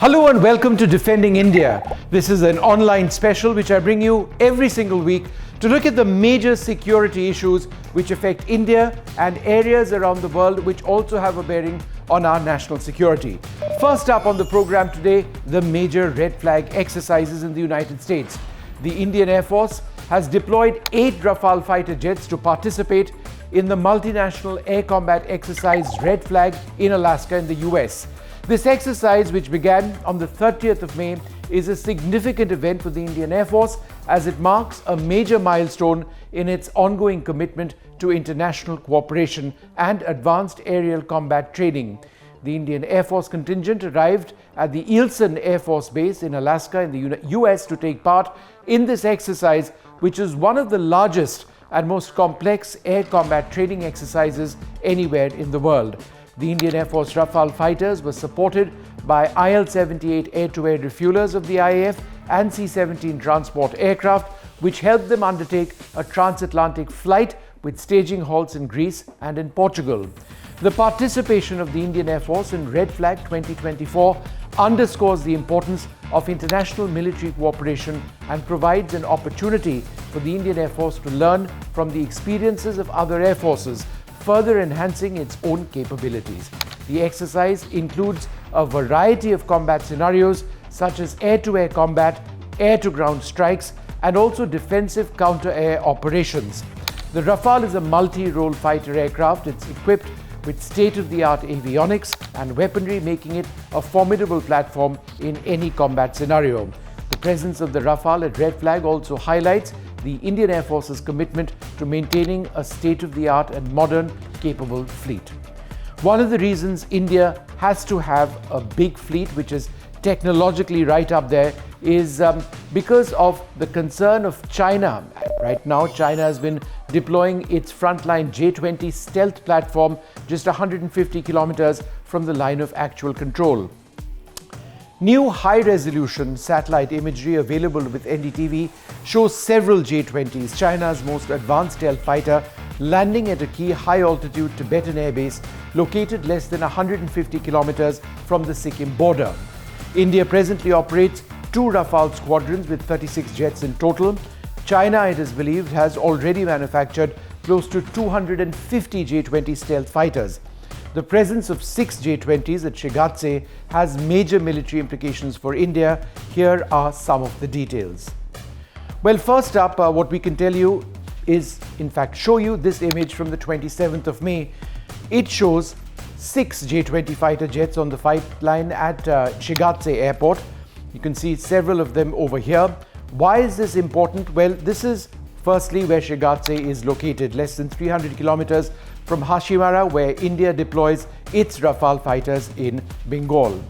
Hello and welcome to Defending India. This is an online special which I bring you every single week to look at the major security issues which affect India and areas around the world which also have a bearing on our national security. First up on the program today, the major red flag exercises in the United States. The Indian Air Force has deployed 8 Rafale fighter jets to participate in the multinational air combat exercise Red Flag in Alaska in the US. This exercise, which began on the 30th of May, is a significant event for the Indian Air Force as it marks a major milestone in its ongoing commitment to international cooperation and advanced aerial combat training. The Indian Air Force contingent arrived at the Eielson Air Force Base in Alaska in the US to take part in this exercise, which is one of the largest and most complex air combat training exercises anywhere in the world. The Indian Air Force Rafale fighters were supported by IL-78 air-to-air refuelers of the IAF and C-17 transport aircraft, which helped them undertake a transatlantic flight with staging halts in Greece and in Portugal. The participation of the Indian Air Force in Red Flag 2024 underscores the importance of international military cooperation and provides an opportunity for the Indian Air Force to learn from the experiences of other air forces, further enhancing its own capabilities. The exercise includes a variety of combat scenarios such as air-to-air combat, air-to-ground strikes, and also defensive counter-air operations. The Rafale is a multi-role fighter aircraft. It's equipped with state-of-the-art avionics and weaponry, making it a formidable platform in any combat scenario. The presence of the Rafale at Red Flag also highlights the Indian Air Force's commitment to maintaining a state-of-the-art and modern, capable fleet. One of the reasons India has to have a big fleet, which is technologically right up there, is because of the concern of China. Right now, China has been deploying its frontline J-20 stealth platform just 150 kilometers from the line of actual control. New high-resolution satellite imagery available with NDTV shows several J-20s, China's most advanced stealth fighter, landing at a key high-altitude Tibetan airbase located less than 150 kilometers from the Sikkim border. India presently operates 2 Rafale squadrons with 36 jets in total. China, it is believed, has already manufactured close to 250 J-20 stealth fighters. The presence of 6 J-20s at Shigatse has major military implications for India. Here are some of the details. Well, first up, what we can tell you is, in fact, show you this image from the 27th of May. It shows 6 J-20 fighter jets on the fight line at Shigatse Airport. You can see several of them over here. Why is this important? Well, this is firstly where Shigatse is located, less than 300 kilometers from Hashimara, where India deploys its Rafale fighters in Bengal.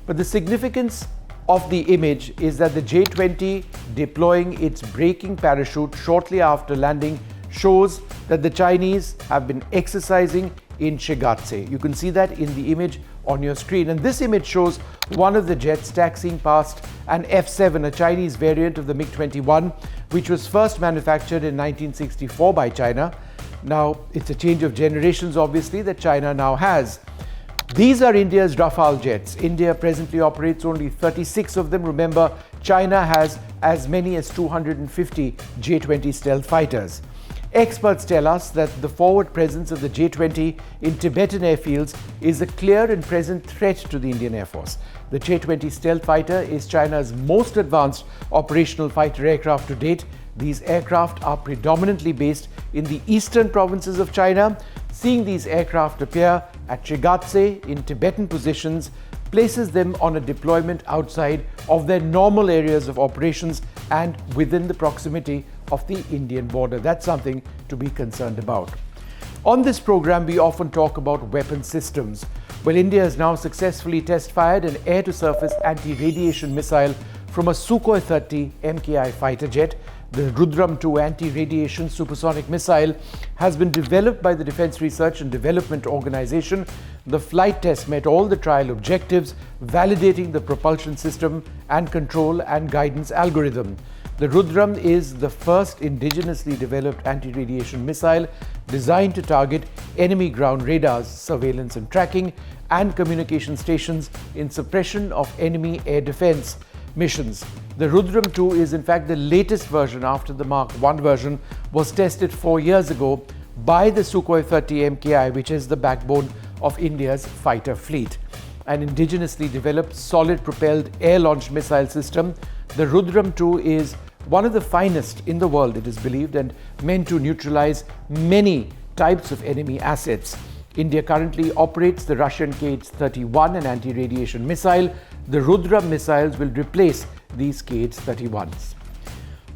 But the significance of the image is that the J-20 deploying its braking parachute shortly after landing shows that the Chinese have been exercising in Shigatse. You can see that in the image on your screen. And this image shows one of the jets taxiing past an F-7, a Chinese variant of the MiG-21, which was first manufactured in 1964 by China. Now, it's a change of generations, obviously, that China now has. These are India's Rafale jets. India presently operates only 36 of them. Remember, China has as many as 250 J-20 stealth fighters. Experts tell us that the forward presence of the J-20 in Tibetan airfields is a clear and present threat to the Indian Air Force. The J-20 stealth fighter is China's most advanced operational fighter aircraft to date. These aircraft are predominantly based in the eastern provinces of China. Seeing these aircraft appear at Shigatse in Tibetan positions places them on a deployment outside of their normal areas of operations and within the proximity of the Indian border. That's something to be concerned about. On this program, we often talk about weapon systems. Well, India has now successfully test-fired an air-to-surface anti-radiation missile from a Sukhoi 30 MKI fighter jet. The Rudram 2 anti-radiation supersonic missile has been developed by the Defense Research and Development Organization. The flight test met all the trial objectives, validating the propulsion system and control and guidance algorithm. The Rudram is the first indigenously developed anti-radiation missile designed to target enemy ground radars, surveillance and tracking, and communication stations in suppression of enemy air defense missions. The Rudram 2 is in fact the latest version after the Mark 1 version was tested 4 years ago by the Sukhoi 30 MKI, which is the backbone of India's fighter fleet. An indigenously developed solid-propelled air-launched missile system, the Rudram 2 is one of the finest in the world, it is believed, and meant to neutralize many types of enemy assets. India currently operates the Russian KH-31, an anti-radiation missile. The Rudram missiles will replace these KH-31s.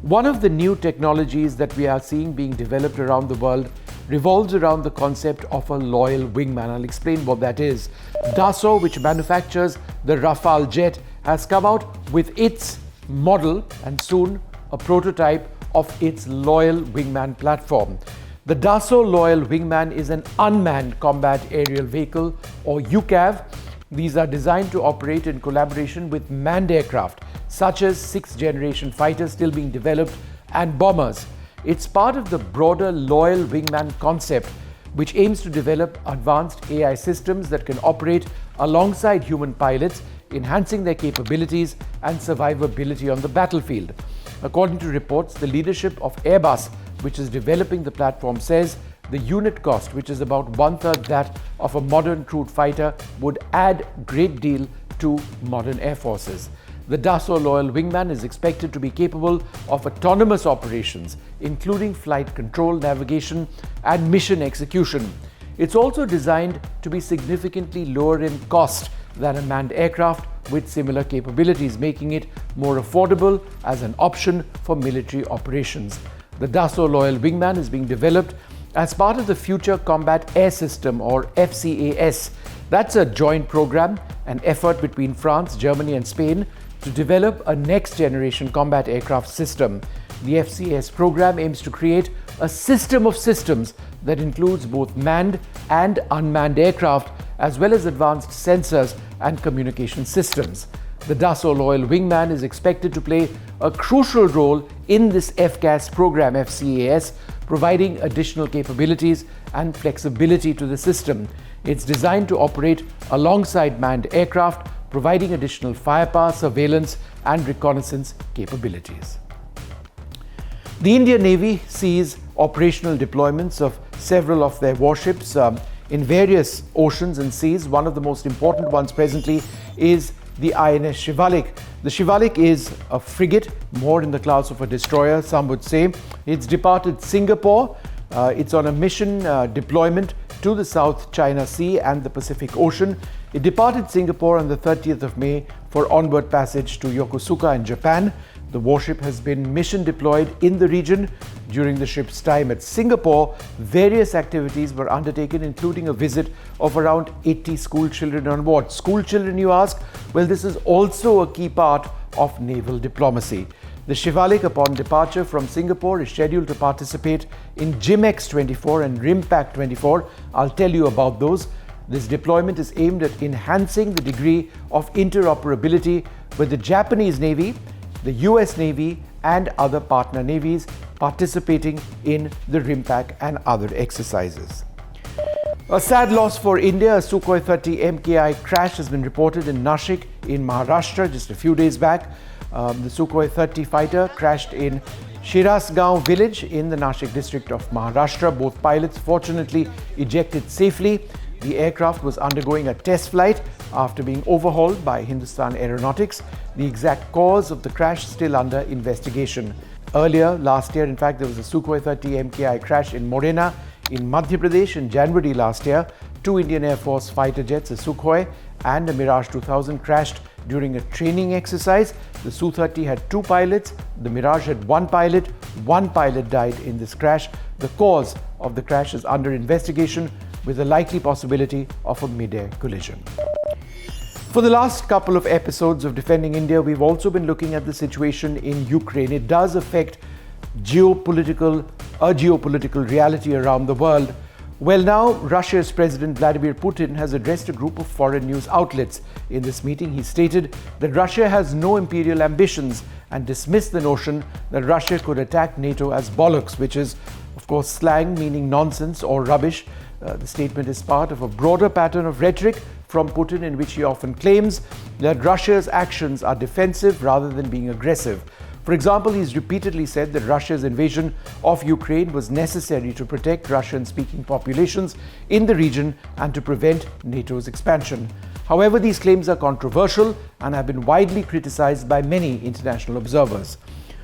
One of the new technologies that we are seeing being developed around the world revolves around the concept of a loyal wingman. I'll explain what that is. Dassault, which manufactures the Rafale jet, has come out with its model and soon a prototype of its loyal wingman platform. The Dassault Loyal Wingman is an unmanned combat aerial vehicle, or UCAV. These are designed to operate in collaboration with manned aircraft, such as 6th generation fighters still being developed and bombers. It's part of the broader Loyal Wingman concept, which aims to develop advanced AI systems that can operate alongside human pilots, enhancing their capabilities and survivability on the battlefield. According to reports, the leadership of Airbus, which is developing the platform, says the unit cost, which is about 1/3 that of a modern crewed fighter, would add a great deal to modern air forces. The Dassault Loyal Wingman is expected to be capable of autonomous operations, including flight control, navigation, and mission execution. It's also designed to be significantly lower in cost than a manned aircraft with similar capabilities, making it more affordable as an option for military operations. The Dassault Loyal Wingman is being developed as part of the Future Combat Air System, or FCAS. That's a joint program, an effort between France, Germany and Spain to develop a next-generation combat aircraft system. The FCAS program aims to create a system of systems that includes both manned and unmanned aircraft, as well as advanced sensors and communication systems. The Dassault Loyal Wingman is expected to play a crucial role in this FCAS program, FCAS, providing additional capabilities and flexibility to the system. It's designed to operate alongside manned aircraft, providing additional firepower, surveillance, and reconnaissance capabilities. The Indian Navy sees operational deployments of several of their warships in various oceans and seas. One of the most important ones presently is the INS Shivalik. The Shivalik is a frigate, more in the class of a destroyer, some would say. It's departed Singapore. It's on a mission deployment to the South China Sea and the Pacific Ocean. It departed Singapore on the 30th of May for onward passage to Yokosuka in Japan. The warship has been mission deployed in the region. During the ship's time at Singapore, various activities were undertaken, including a visit of around 80 school children on board. School children, you ask? Well, this is also a key part of naval diplomacy. The Shivalik, upon departure from Singapore, is scheduled to participate in JIMX 24 and RIMPAC 24. I'll tell you about those. This deployment is aimed at enhancing the degree of interoperability with the Japanese Navy, the US Navy, and other partner navies participating in the RIMPAC and other exercises. A sad loss for India. A Sukhoi 30 MKI crash has been reported in Nashik in Maharashtra just a few days back. The Sukhoi 30 fighter crashed in Shirasgaon village in the Nashik district of Maharashtra. Both pilots fortunately ejected safely. The aircraft was undergoing a test flight after being overhauled by Hindustan Aeronautics. The exact cause of the crash is still under investigation. Earlier last year, in fact, there was a Sukhoi 30 MKI crash in Morena in Madhya Pradesh in January last year. 2 Indian Air Force fighter jets, a Sukhoi and a Mirage 2000, crashed during a training exercise. The Su-30 had 2 pilots, the Mirage had 1 pilot. 1 pilot died in this crash. The cause of the crash is under investigation, with a likely possibility of a mid-air collision. For the last couple of episodes of Defending India, we've also been looking at the situation in Ukraine. It does affect a geopolitical reality around the world. Well, now Russia's President Vladimir Putin has addressed a group of foreign news outlets. In this meeting, he stated that Russia has no imperial ambitions and dismissed the notion that Russia could attack NATO as bollocks, which is, of course, slang meaning nonsense or rubbish. The statement is part of a broader pattern of rhetoric from Putin in which he often claims that Russia's actions are defensive rather than being aggressive. For example, he's repeatedly said that Russia's invasion of Ukraine was necessary to protect Russian-speaking populations in the region and to prevent NATO's expansion. However, these claims are controversial and have been widely criticized by many international observers.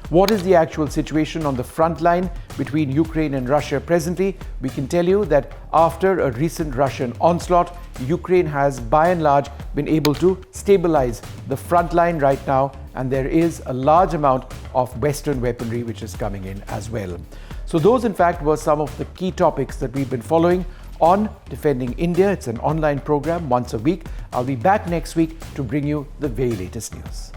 What is the actual situation on the front line between Ukraine and Russia presently? We can tell you that after a recent Russian onslaught, Ukraine has by and large been able to stabilize the front line right now, and there is a large amount of Western weaponry which is coming in as well. So those in fact were some of the key topics that we've been following on Defending India. It's an online program once a week. I'll be back next week to bring you the very latest news.